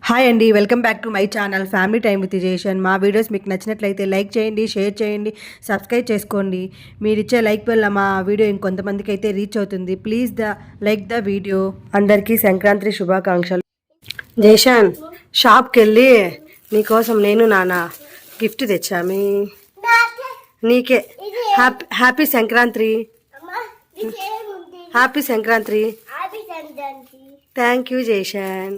Hi అండి, welcome back to my channel family time with Jeshan. మా videos మీకు నచ్చినట్లయితే లైక్ చేయండి, షేర్ చేయండి, సబ్స్క్రైబ్ చేసుకోండి. మీరు ఇచ్చే లైక్ వల్ల మా వీడియో ఇంకొంతమందికి అయితే రీచ్ అవుతుంది. Please like the video. అందరికీ సంక్రాంతి శుభాకాంక్షలు. జేషన్, షాప్కి వెళ్ళి నీకోసం నేను నాన్న గిఫ్ట్ తెచ్చామి. నీకే happy Sankranti. Happy Sankranti. Thank you Jeshan.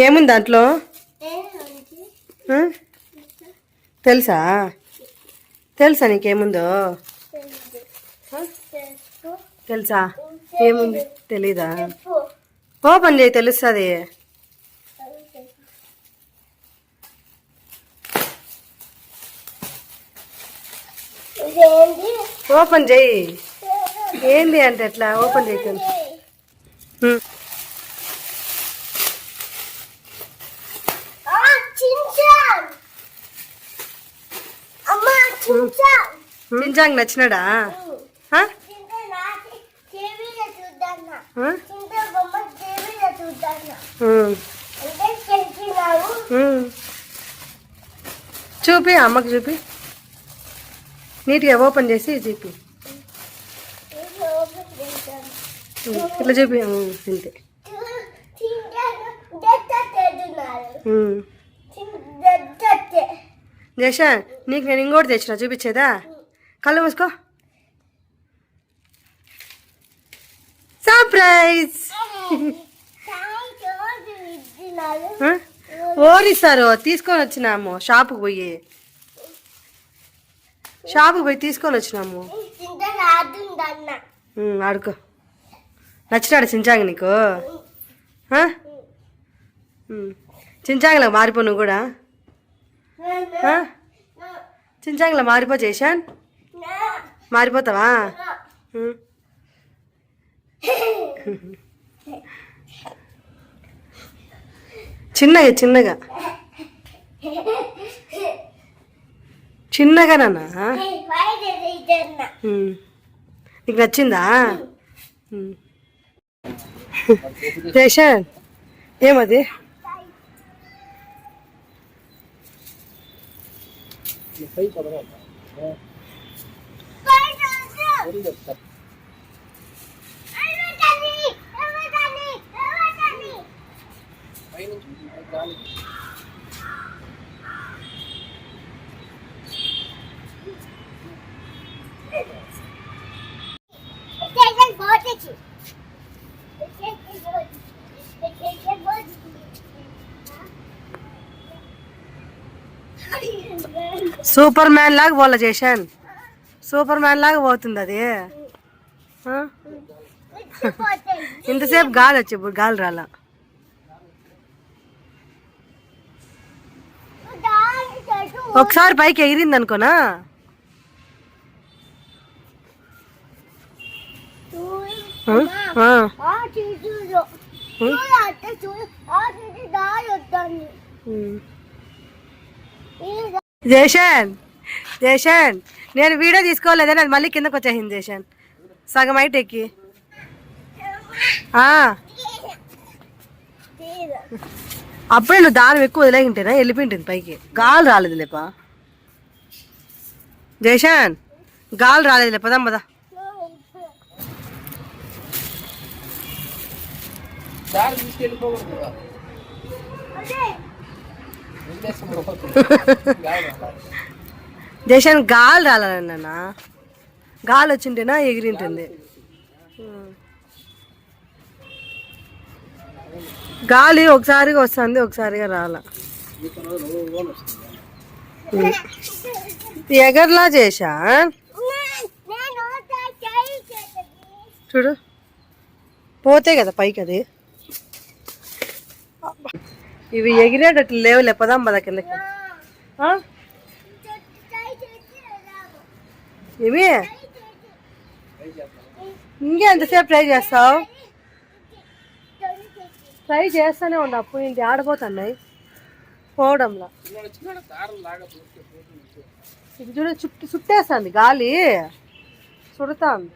ఏముంది దాంట్లో తెలుసా నీకేముందో? తెలుసా? ఏముంది తెలీదా? ఓపెన్ చేయి, తెలుస్తుంది. ఓపెన్ చేయి. ఏంది అంటే ఎట్లా ఓపెన్ చేయకండి. చించాంగ్ నచ్చినాడా? చూపి, అమ్మకి చూపి, నీట్గా ఓపెన్ చేసి చూపి. ఇట్లా చూపి, అంతే. జేషన్, నీకు నేను ఇంకోటి తెచ్చిన, చూపించేదా? కళ్ళు మూసుకో. సర్ప్రైజ్. ఓరిస్తారు తీసుకొని వచ్చినాము. షాపుకి పోయి తీసుకొని వచ్చినాము. ఆడుకో. నచ్చినాడు చించాంగ్ నీకు? చించాంగ్లో మారిపో నువ్వు కూడా. చించాంగ్లో మారిపో జేషన్. మారిపోతావా? చిన్నగా చిన్నగా చిన్నగా నాన్న. నీకు నచ్చిందా? జేషన్, ఏమది? సూపర్ మ్యాన్ లాగా పోలా జేషన్. సూపర్ మ్యాన్ లాగా పోతుంది అది. ఇంతసేపు గాలి వచ్చి ఇప్పుడు గాలి రాలా. ఒకసారి పైకి ఎగిరింది అనుకోనా. జేషన్, జేషన్, నేను వీడియో తీసుకోలేదని అది మళ్ళీ కిందకు వచ్చేసింది జేషన్. సగం హైట్ ఎక్కి. అప్పుడే నువ్వు దారం ఎక్కువ వదిలేకుంటేనా వెళ్ళిపోయింటుంది పైకి. గాలి రాలేదు లేపా జేషన్, గాలి రాలేదు లేపదా పదా. జేషన్, గాలి రాలన్నా. గాలి వచ్చింటేనా ఎగిరింటుంది. గాలి ఒకసారిగా వస్తుంది, ఒకసారిగా రాల. ఎగర్లా చేశా చూడు. పోతే కదా పైకి అది. ఇవి ఎగిరేటట్లు లేవు. లేపదాం పద కిందకి. ఇవి ఇంకే ఎంతసేపు ట్రై చేస్తావు? ట్రై చేస్తూనే ఉండు. అప్పుడు ఇంటి ఆడిపోతున్నాయి పోవడంలో. ఇది చూడ చుట్టేస్తుంది గాలి, సుడుతా ఉంది.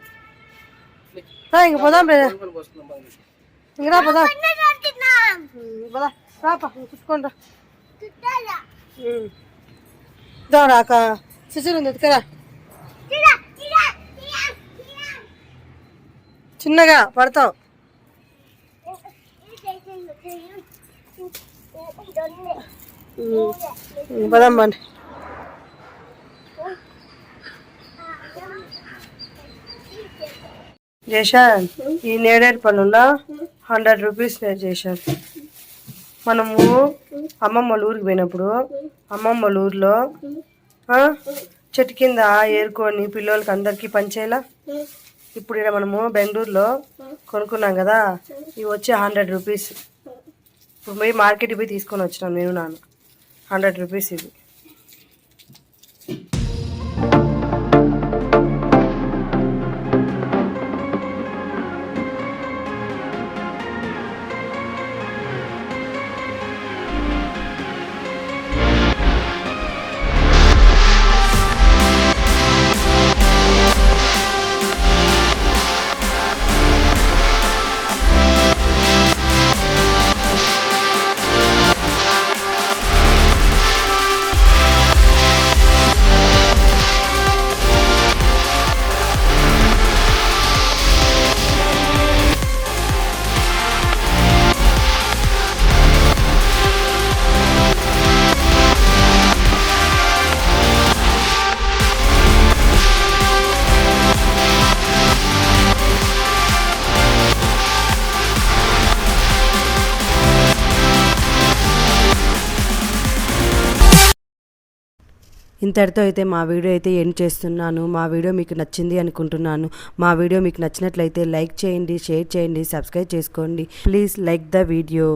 ఇంక పోదాం ఇంకా పోదాం పోదా రాపా చూసుకోండి రాక సిజర్ ఉంది ఎత్తుకరా చిన్నగా పడతావు పదాం బండి జేషాన్ ఈ నేడేరు పనుల్లో 100 రూపీస్ చేశాను. మనము అమ్మమ్మ వాళ్ళ ఊరికి పోయినప్పుడు అమ్మమ్మ వాళ్ళ ఊరిలో చెట్టు కింద ఏరుకొని పిల్లలకి అందరికీ పంచేలా ఇప్పుడు ఇక్కడ మనము బెంగళూరులో కొనుక్కున్నాం కదా, ఇవి వచ్చి 100 రూపీస్. ఇప్పుడు పోయి మార్కెట్కి పోయి తీసుకొని వచ్చినాను నేను నాన్న. 100 రూపీస్ ఇది. ఇంతటితో అయితే మా వీడియో అయితే ఎండ్ చేస్తున్నాను. మా వీడియో మీకు నచ్చింది అనుకుంటున్నాను. మా వీడియో మీకు నచ్చినట్లయితే లైక్ చేయండి, షేర్ చేయండి, సబ్స్క్రైబ్ చేసుకోండి. Please like the video.